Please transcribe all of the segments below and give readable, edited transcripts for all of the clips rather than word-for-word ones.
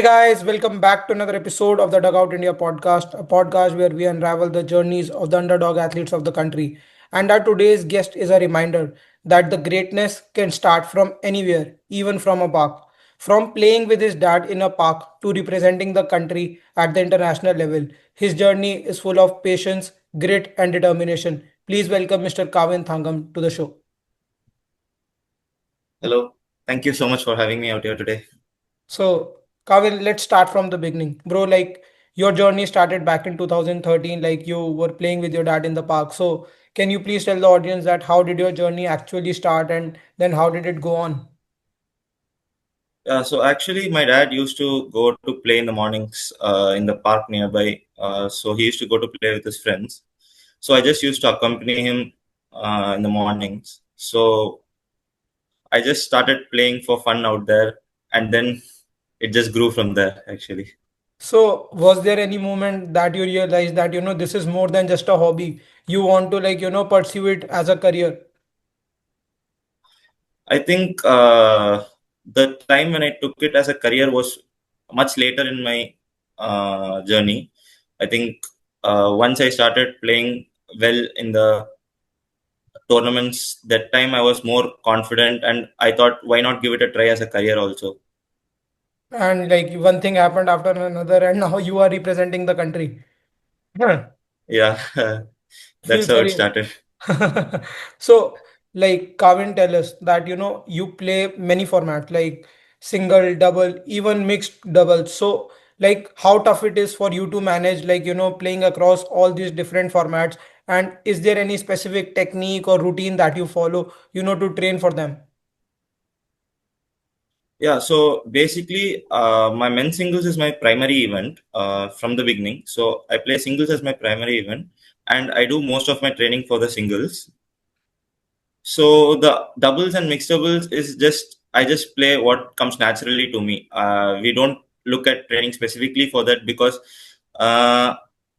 Hey guys, welcome back to another episode of the Dugout India podcast, a podcast where we unravel the journeys of the underdog athletes of the country. And our today's guest is a reminder that the greatness can start from anywhere, even from a park. From playing with his dad in a park to representing the country at the international level, his journey is full of patience, grit, and determination. Please welcome Mr. Kavin Thangam to the show. Hello. Thank you so much for having me out here today. So, Kavin, let's start from the beginning. Bro, like your journey started back in 2013, like you were playing with your dad in the park. So, can you please tell the audience that how did your journey actually start and then how did it go on? So actually, my dad used to go to play in the mornings in the park nearby. So he used to go to play with his friends. So I just used to accompany him in the mornings. So I just started playing for fun out there, and then it just grew from there. Actually, So, was there any moment that you realized that, this is more than just a hobby? You want to, like, pursue it as a career? I think the time when I took it as a career was much later in my journey. I think once I started playing well in the tournaments, that time I was more confident, and I thought, why not give it a try as a career also? And like one thing happened after another, and now you are representing the country. Yeah, that's Feels how it very started. so like Kavin tell us that you play many formats like single, double, even mixed doubles. So like how tough it is for you to manage like playing across all these different formats, and is there any specific technique or routine that you follow to train for them? Yeah, so basically, my men's singles is my primary event from the beginning. So I play singles as my primary event, and I do most of my training for the singles. So the doubles and mixed doubles is just I just play what comes naturally to me. We don't look at training specifically for that because uh,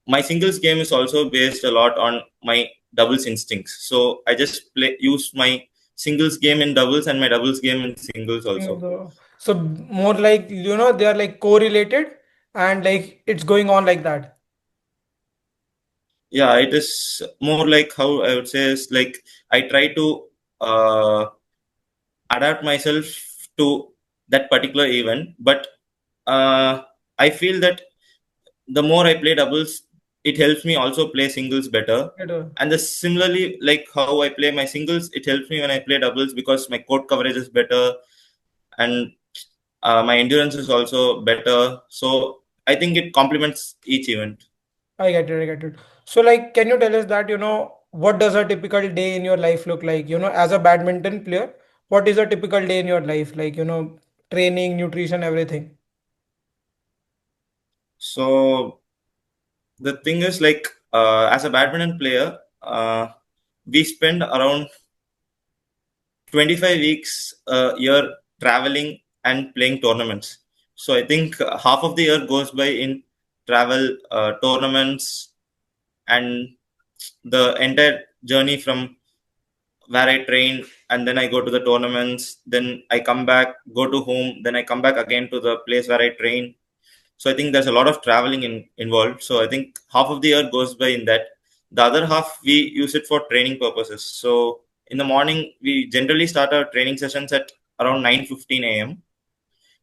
my singles game is also based a lot on my doubles instincts. So I just play use my singles game in doubles and my doubles game in singles also. So more like they are like correlated and like it's going on like that. Yeah, it is more like how I would say is like I try to uh, adapt myself to that particular event, but uh, I feel that the more I play doubles, it helps me also play singles better. And the similarly, like how I play my singles, it helps me when I play doubles because my court coverage is better and my endurance is also better. So I think it complements each event. I get it. I get it. So, like, can you tell us that, what does a typical day in your life look like? As a badminton player, what is a typical day in your life? Like, training, nutrition, everything. So the thing is, like, as a badminton player, we spend around 25 weeks a year traveling and playing tournaments. So I think half of the year goes by in travel, tournaments, and the entire journey from where I train and then I go to the tournaments, then I come back, go to home, then I come back again to the place where I train. So I think there's a lot of traveling involved. So I think half of the year goes by in that. The other half we use it for training purposes. So in the morning we generally start our training sessions at around 9:15 a.m.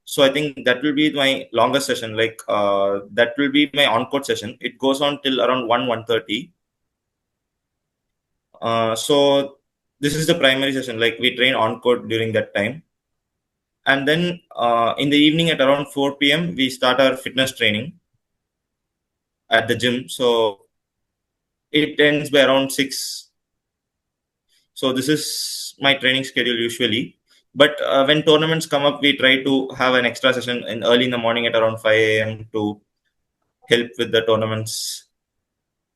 So I think that will be my longest session. Like that will be my on-court session. It goes on till around 1:30. So this is the primary session. Like we train on-court during that time, and then in the evening at around 4 p.m. we start our fitness training at the gym. So it ends by around 6. So this is my training schedule usually. But when tournaments come up, we try to have an extra session in early in the morning at around 5 a.m. to help with the tournaments.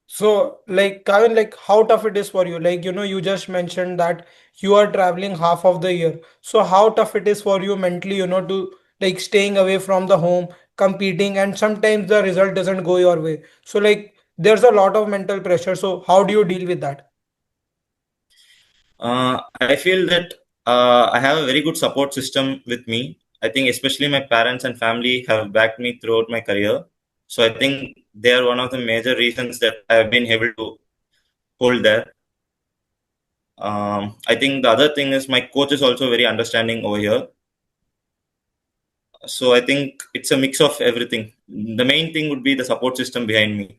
So, like, Kevin, like, how tough it is for you? Like, you just mentioned that you are traveling half of the year. So, how tough it is for you mentally, to like staying away from the home, competing, and sometimes the result doesn't go your way. So, like, there's a lot of mental pressure. So, how do you deal with that? I feel that I have a very good support system with me. I think especially my parents and family have backed me throughout my career. So I think they are one of the major reasons that I have been able to hold there. I think the other thing is my coach is also very understanding over here. So I think it's a mix of everything. The main thing would be the support system behind me.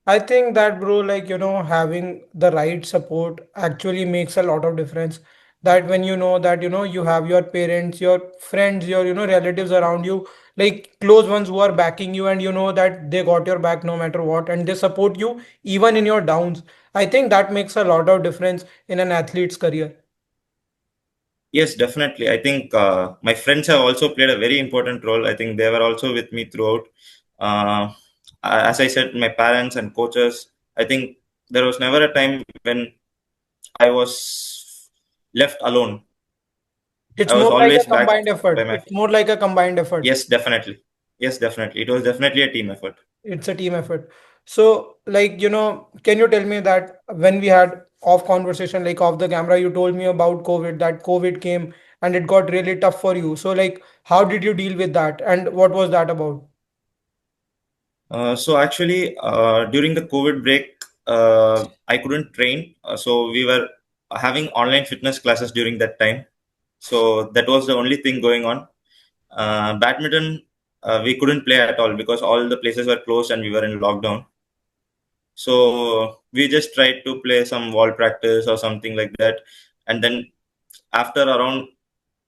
I think that, bro, like, having the right support actually makes a lot of difference. That when you know that, you have your parents, your friends, your, relatives around you, like close ones who are backing you, and you know that they got your back no matter what, and they support you even in your downs. I think that makes a lot of difference in an athlete's career. Yes, definitely. I think my friends have also played a very important role. I think they were also with me throughout. Uh, as I said, my parents and coaches, I think there was never a time when I was left alone. It's I was more like a always combined backed by effort. my. It's more like a combined effort. Yes, definitely. Yes, definitely. It was definitely a team effort. It's a team effort. So, like, can you tell me that when we had off conversation, like off the camera, you told me about COVID, that COVID came and it got really tough for you. So, like, how did you deal with that? And what was that about? So actually, during the COVID break, I couldn't train. So we were having online fitness classes during that time. So that was the only thing going on. Badminton, we couldn't play at all because all the places were closed and we were in lockdown. So we just tried to play some wall practice or something like that. And then after around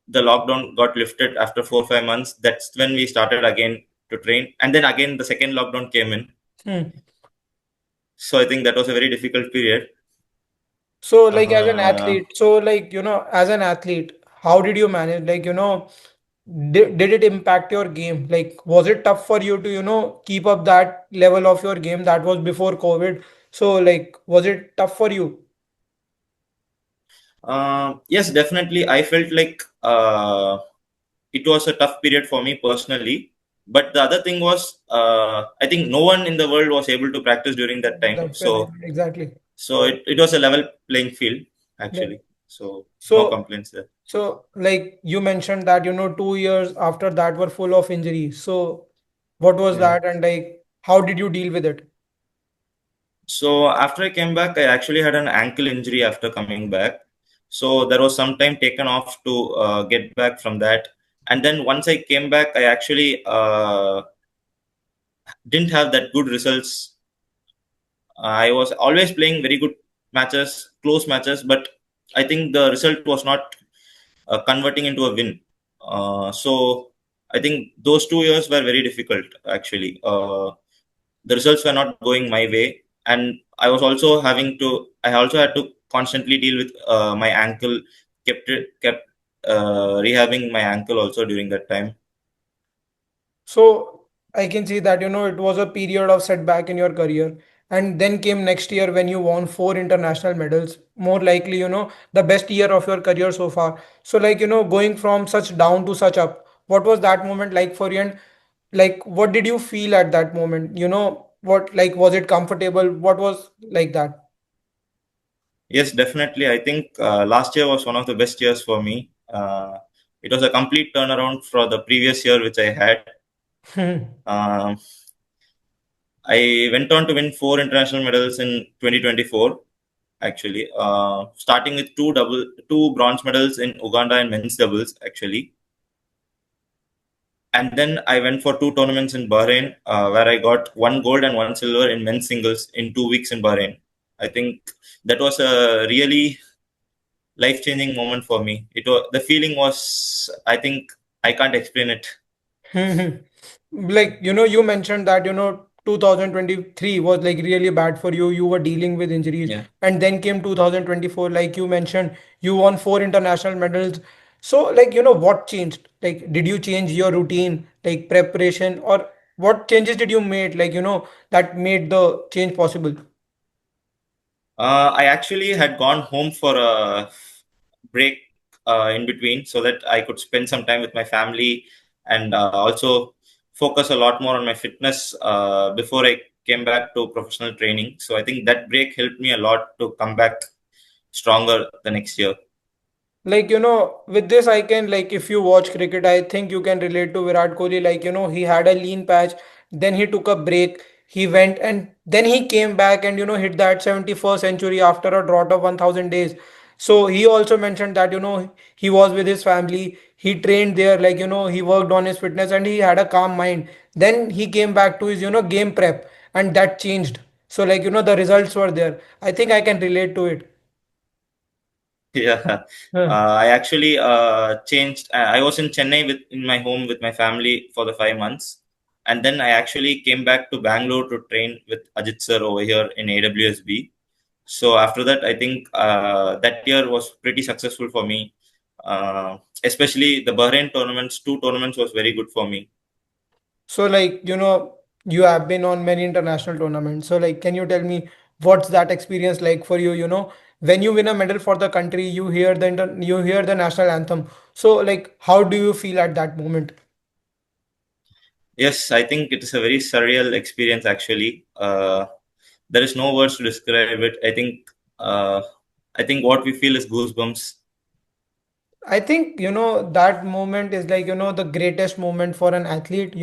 the lockdown got lifted after 4 5 months, that's when we started again to train. And then again, the second lockdown came in. Hmm. So I think that was a very difficult period. So, like, as an Uh, athlete, so, like, as an athlete, how did you manage? Like, did it impact your game? Like, was it tough for you to, keep up that level of your game that was before COVID? So, like, was it tough for you? yes, definitely. I felt like it was a tough period for me personally. But the other thing was, I think no one in the world was able to practice during that time. That's very exactly. So it was a level playing field Yeah. actually. So no So, complaints there. like you mentioned that 2 years after that were full of injuries. So, what was Yeah. that, and like how did you deal with it? So after I came back, I actually had an ankle injury after coming back. So there was some time taken off to get back from that. And then once I came back, I actually didn't have that good results. I was always playing very good matches, close matches, but I think the result was not converting into a win. So I think those 2 years were very difficult actually. The results were not going my way, and I also had to constantly deal with my ankle, kept rehabbing my ankle also during that time. So I can see that it was a period of setback in your career. And then came next year when you won four international medals, more likely, the best year of your career so far. So, like, going from such down to such up, what was that moment like for you? And like, what did you feel at that moment? What, like, was it comfortable? What was like that? Yes, definitely. I think last year was one of the best years for me. It was a complete turnaround for the previous year which I had. Um, I went on to win four international medals in 2024. Actually, starting with two bronze medals in Uganda in men's doubles. Actually, and then I went for two tournaments in Bahrain, where I got one gold and one silver in men's singles in 2 weeks in Bahrain. I think that was a really life-changing moment for me. It was the feeling was, I think I can't explain it. Mhm. Like, you mentioned that, 2023 was like really bad for you. You were dealing with injuries. Yeah. And then came 2024, like you mentioned, you won four international medals. So, like, what changed? Like, did you change your routine, like preparation, or what changes did you make, like, that made the change possible? I actually had gone home for a break in between so that I could spend some time with my family and also focus a lot more on my fitness before I came back to professional training. So I think that break helped me a lot to come back stronger the next year. Like, with this, I can, like, if you watch cricket, I think you can relate to Virat Kohli. Like, he had a lean patch, then he took a break, he went, and then he came back and, hit that 71st century after a drought of 1000 days. So he also mentioned that, he was with his family, he trained there, like, he worked on his fitness and he had a calm mind. Then he came back to his, game prep, and that changed. So, like, the results were there. I think I can relate to it. Yeah, Huh. I actually changed. I was in Chennai with in my home with my family for the 5 months, and then I actually came back to Bangalore to train with Ajit sir over here in AWSB. So after that, I think that year was pretty successful for me. Especially the Bahrain tournaments, two tournaments was very good for me. So, like, you have been on many international tournaments. So, like, can you tell me what's that experience like for you? When you win a medal for the country, you hear the national anthem. So, like, how do you feel at that moment? Yes, I think it is a very surreal experience actually. There is no words to describe it. Uh, I think what we feel is goosebumps. I think, that moment is like, the greatest moment for an athlete,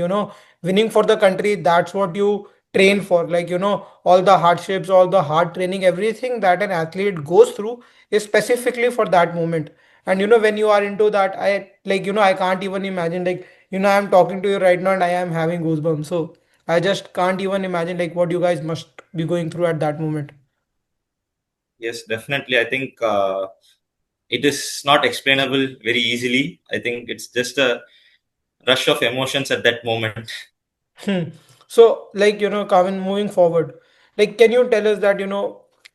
winning for the country. That's what you train for. Like, all the hardships, all the hard training, everything that an athlete goes through is specifically for that moment. And, when you are into that, I can't even imagine, like, I'm talking to you right now and I am having goosebumps. So I just can't even imagine, like, what you guys must be going through at that moment. Yes, definitely. I think it is not explainable very easily. I think it's just a rush of emotions at that moment. Hmm. So, like, Kavin, moving forward, like, can you tell us that,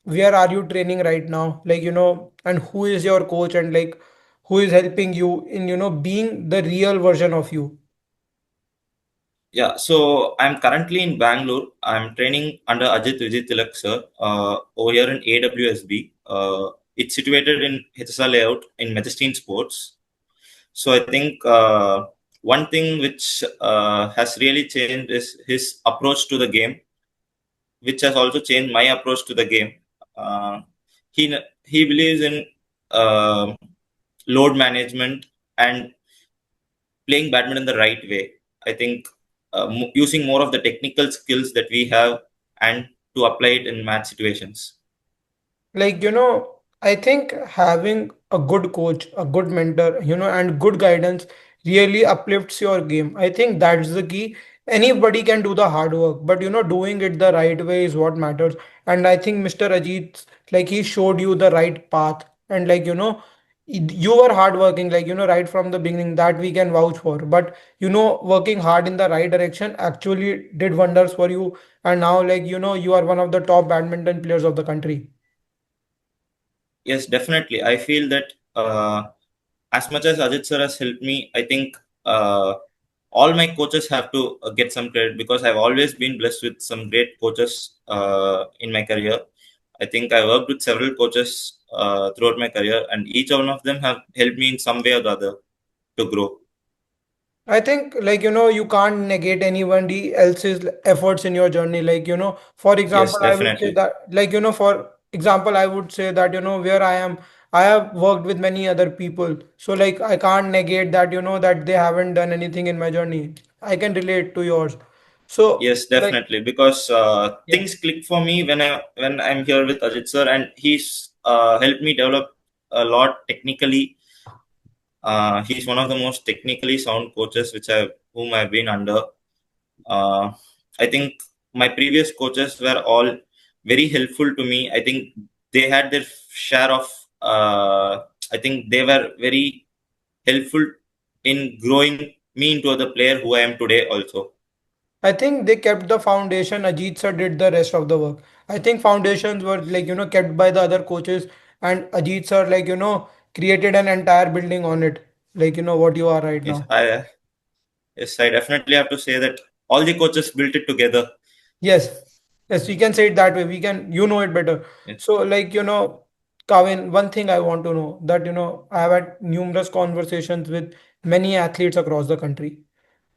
where are you training right now? Like, and who is your coach and, like, who is helping you in, being the real version of you? Yeah, so I'm currently in Bangalore. I'm training under Ajit Vijay Tilak sir over here in AWSB. It's situated in HSR layout in Majesteen Sports. So I think one thing which has really changed is his approach to the game, which has also changed my approach to the game. Uh, he believes in load management and playing badminton the right way. I think using more of the technical skills that we have and to apply it in match situations. Like, I think having a good coach, a good mentor, and good guidance really uplifts your game. I think that's the key. Anybody can do the hard work, but, doing it the right way is what matters. And I think Mr. Ajit, like, he showed you the right path. And, like, you were hardworking, like, right from the beginning, that we can vouch for. But, working hard in the right direction actually did wonders for you. And now, like, you are one of the top badminton players of the country. Yes, definitely. I feel that as much as Ajit sir has helped me, I think all my coaches have to get some credit because I've always been blessed with some great coaches in my career. I think I worked with several coaches throughout my career, and each one of them have helped me in some way or the other to grow. I think, like, you can't negate anybody else's efforts in your journey. Like, for Yes, example, I would say definitely. that, like, for example, I would say that, where I am, I have worked with many other people. So, like, I can't negate that, that they haven't done anything in my journey. I can relate to yours. So, Yes, like, definitely. Because yeah. things click for me when I'm here with Ajit sir, and he's helped me develop a lot technically. He's one of the most technically sound coaches whom I've been under. Uh, I think my previous coaches were all very helpful to me. I think they had their share of. I think they were very helpful in growing me into the player who I am today. Also, I think they kept the foundation. Ajit sir did the rest of the work. I think foundations were, like, kept by the other coaches, and Ajit sir, like, created an entire building on it. Like, what you are right yes, now. I definitely have to say that all the coaches built it together. Yes. Yes, we can say it that way. We can, it better. Yes, So, like, Kavin, one thing I want to know that, I have had numerous conversations with many athletes across the country.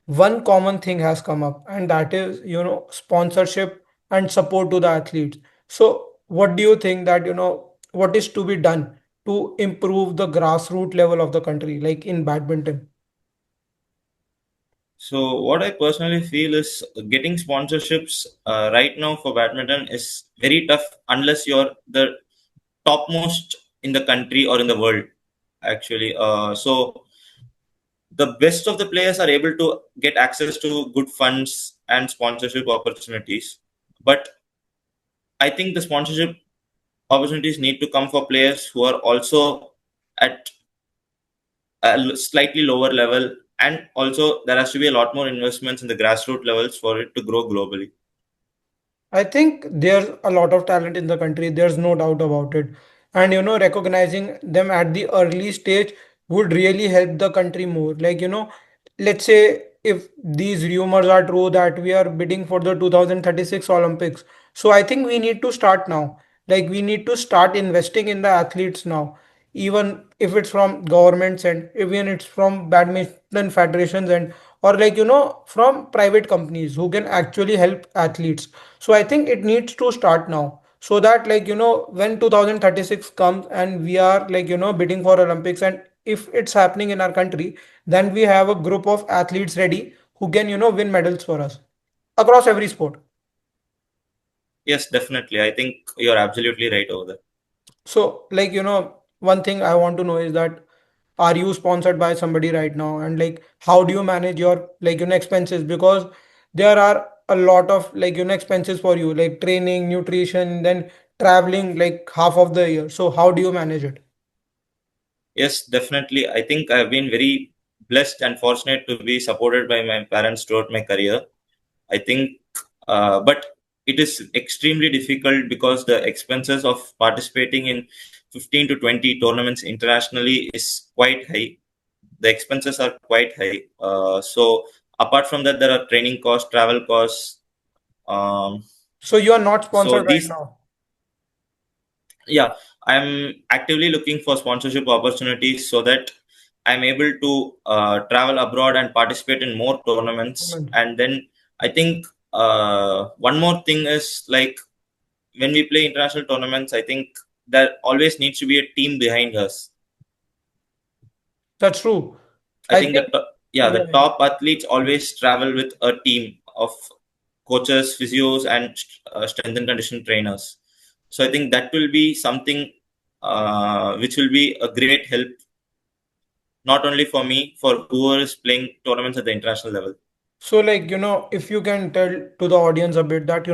One common thing has come up, and that is, sponsorship and support to the athletes. So what do you think that, what is to be done to improve the grassroots level of the country, like in badminton? So what I personally feel is getting sponsorships right now for badminton is very tough unless you're the topmost in the country or in the world. Actually, so the best of the players are able to get access to good funds and sponsorship opportunities. But I think the sponsorship opportunities need to come for players who are also at a slightly lower level, and also there has to be a lot more investments in the grassroots levels for it to grow globally. I think there's a lot of talent in the country. There's no doubt about it. And recognizing them at the early stage would really help the country more. Like, let's say if these rumors are true that we are bidding for the 2036 Olympics. So I think we need to start now. Like, we need to start investing in the athletes now. Even if it's from governments and even it's from badminton federations and or like from private companies who can actually help athletes. So I think it needs to start now so that like when 2036 comes and we are like bidding for Olympics, and if it's happening in our country, then we have a group of athletes ready who can win medals for us across every sport. Yes, definitely. I think you're absolutely right over there. So like one thing I want to know is that are you sponsored by somebody right now, and like how do you manage your like expenses, because there are a lot of like expenses for you, like training, nutrition, then traveling like half of the year. So how do you manage it? Yes, definitely. I think I've been very blessed and fortunate to be supported by my parents throughout my career. I think, but it is extremely difficult because the expenses of participating in 15 to 20 tournaments internationally is quite high. The expenses are quite high. So apart from that, there are training costs, travel costs. Um, So you are not so sponsored right these, now. yeah, I'm actively looking for sponsorship opportunities so that I'm able to travel abroad and participate in more tournaments. Moment. And then I think one more thing is like when we play international tournaments, I think there always needs to be a team behind us. That's true. I I think think that yeah, yeah, the yeah. top athletes always travel with a team of coaches, physios, and strength and conditioning trainers. So I think that will be something which will be a great help not only for me, for whoever is playing tournaments at the international level. So like if you can tell to the audience a bit that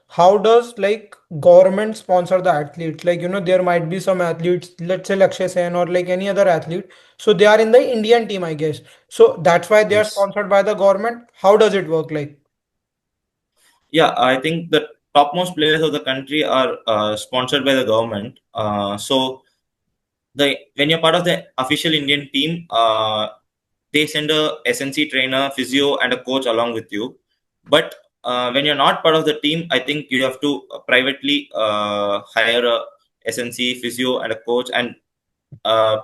how does like government sponsor the athletes, like there might be some athletes, let's say Lakshay Sen or like any other athlete, so they are in the Indian team, I guess, so that's why they are Yes. sponsored by the government. How does it work like? Yeah, I think the topmost players of the country are sponsored by the government. So the when you're part of the official Indian team, they send a SNC trainer, physio, and a coach along with you. But when you're not part of the team, I think you have to privately hire a SNC, physio, and a coach, and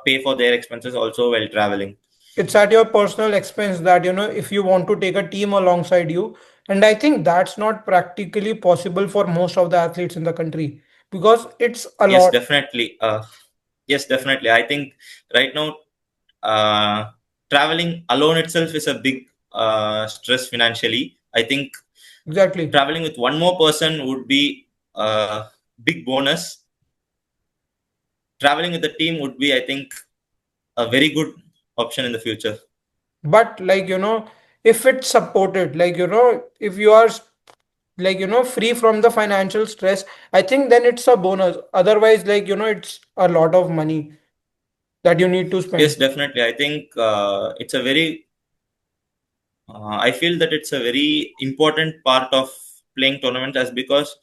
pay for their expenses also while traveling. It's at your personal expense that if you want to take a team alongside you, and I think that's not practically possible for most of the athletes in the country because it's a Yes, lot. definitely. Yes, definitely. I think right now, uh, traveling alone itself is a big stress financially. I think Exactly. traveling with one more person would be a big bonus. Traveling with a team would be, I think, a very good option in the future. But like if it's supported, like if you are like free from the financial stress, I think then it's a bonus. Otherwise, like it's a lot of money that you need to Yes, spend. definitely. I think it's a very I feel that it's a very important part of playing tournaments as because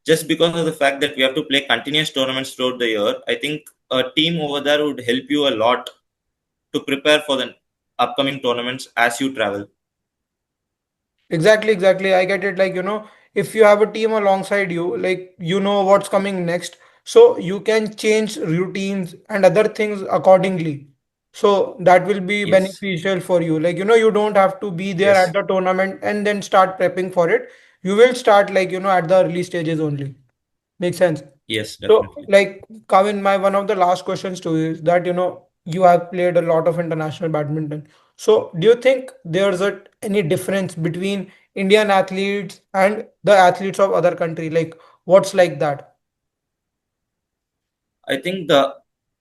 just because of the fact that we have to play continuous tournaments throughout the year, I think a team over there would help you a lot to prepare for the upcoming tournaments as you travel. Exactly, exactly. I get it. Like, if you have a team alongside you, like, what's coming next. So you can change routines and other things accordingly. So that will be Yes, beneficial for you. Like, you don't have to be there at yes, the tournament and then start prepping for it. You will start, like, at the early stages only. Makes sense. Yes, So, definitely. like, Kavin, my one of the last questions to you is that, you have played a lot of international badminton. So, do you think there's any difference between Indian athletes and the athletes of other country? Like, what's like that? I think the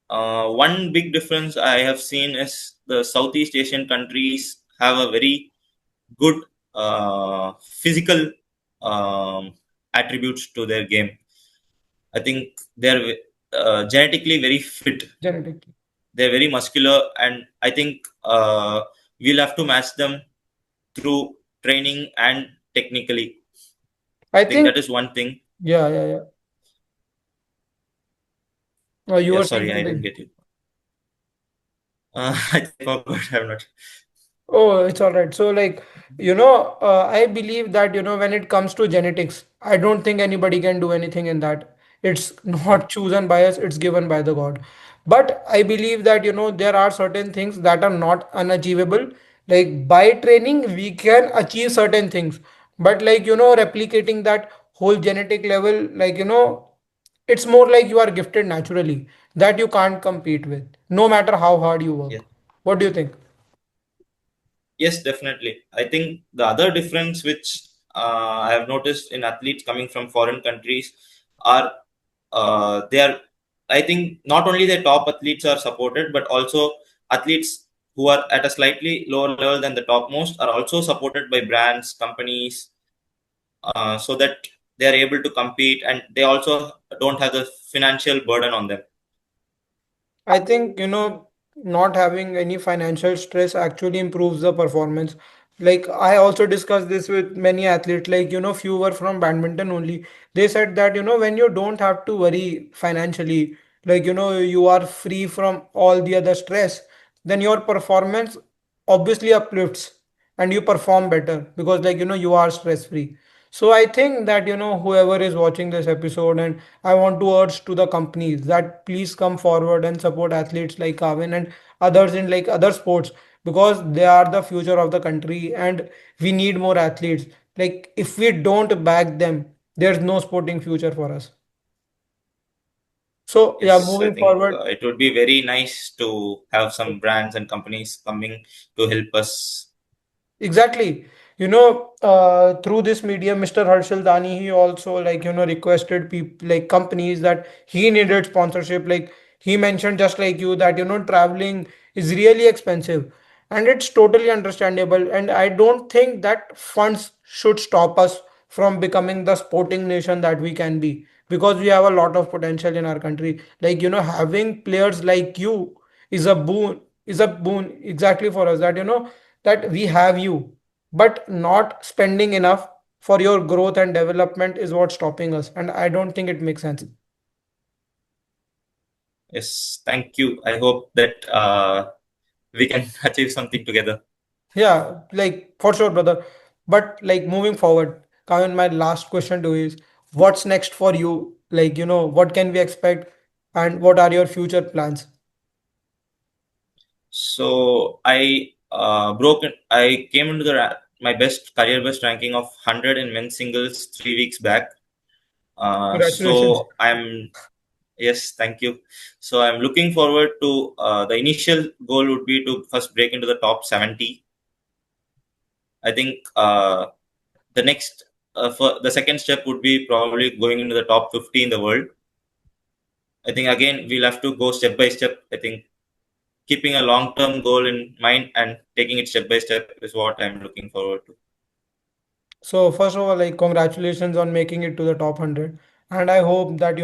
one big difference I have seen is the Southeast Asian countries have a very good physical um, attributes to their game. I think they're genetically very fit. Genetically. They're very muscular, and I think we'll have to match them through training and technically. I I think think, that is one thing. yeah, yeah, yeah. You Yeah, were saying sorry, I didn't something. get you. I think I forgot. I'm not. Oh, it's all right. So, like, I believe that, when it comes to genetics, I don't think anybody can do anything in that. It's Yeah. not chosen by us, it's given by the God. But I believe that, there are certain things that are not unachievable. Like, by training, we can achieve certain things. But, like, replicating that whole genetic level, like, it's more like you are gifted naturally that you can't compete with, no matter how hard you Yeah. work. What do you think? Yes, definitely. I think the other difference which I have noticed in athletes coming from foreign countries are they are. I think not only the top athletes are supported, but also athletes who are at a slightly lower level than the topmost are also supported by brands, companies, so that they are able to compete, and they also don't have the financial burden on them. I think, not having any financial stress actually improves the performance. Like, I also discussed this with many athletes, like, few were from badminton only. They said that, when you don't have to worry financially, like, you are free from all the other stress, then your performance obviously uplifts and you perform better because, like, you are stress free. So I think that, whoever is watching this episode, and I want to urge to the companies that please come forward and support athletes like Kavin and others in like other sports, because they are the future of the country and we need more athletes. Like, if we don't back them, there's no sporting future for us. So yeah, Yes, I moving think forward. it would be very nice to have some brands and companies coming to help us. Exactly. Through this medium, Mr. Harshal Dani, he also like, requested people like companies that he needed sponsorship. Like he mentioned, just like you, that, traveling is really expensive and it's totally understandable. And I don't think that funds should stop us from becoming the sporting nation that we can be, because we have a lot of potential in our country. Like, having players like you is a boon exactly for us, that, that we have you, but not spending enough for your growth and development is what's stopping us. And I don't think it makes sense. Yes, thank you. I hope that we can achieve something together. Yeah, like for sure, brother. But like moving forward, Kevin, my last question to you is what's next for you? Like, what can we expect and what are your future plans? So I came into my best career best ranking of 100 in men's singles 3 weeks back. Congratulations. So I'm Yes, thank you. So I'm looking forward to the initial goal would be to first break into the top 70. I think the next for the second step would be probably going into the top 50 in the world. I think again we'll have to go step by step. I think keeping a long term goal in mind and taking it step by step is what I'm looking forward to. So first of all, like congratulations on making it to the top 100. And I hope that,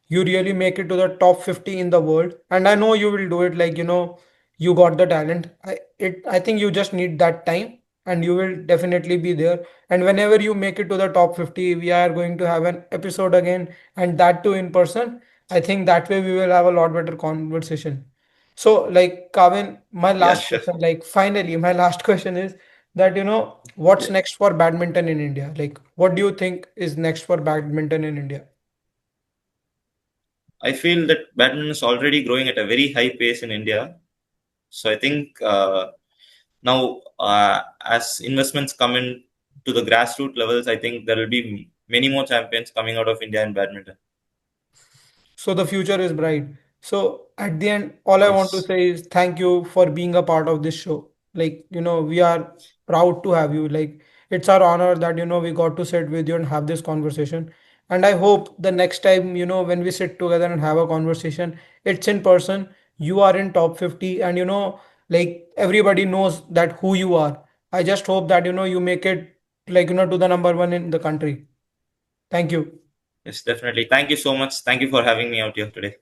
you really make it to the top 50 in the world. And I know you will do it. Like, you got the talent. I think you just need that time and you will definitely be there. And whenever you make it to the top 50, we are going to have an episode again, and that too in person. I think that way we will have a lot better conversation. So, like, Kavin, my Yeah, last sure. question, like, finally, my last question is that, what's Yeah. next for badminton in India? Like, what do you think is next for badminton in India? I feel that badminton is already growing at a very high pace in India. So I think now as investments come in to the grassroots levels, I think there will be many more champions coming out of India in badminton. So the future is bright. So at the end, all I want to Yes. say is thank you for being a part of this show. Like, we are proud to have you. Like, it's our honor that, we got to sit with you and have this conversation. And I hope the next time, when we sit together and have a conversation, it's in person. You are in top 50 and, like everybody knows that who you are. I just hope that, you make it like, to the number one in the country. Thank you. Yes, definitely. Thank you so much. Thank you for having me out here today.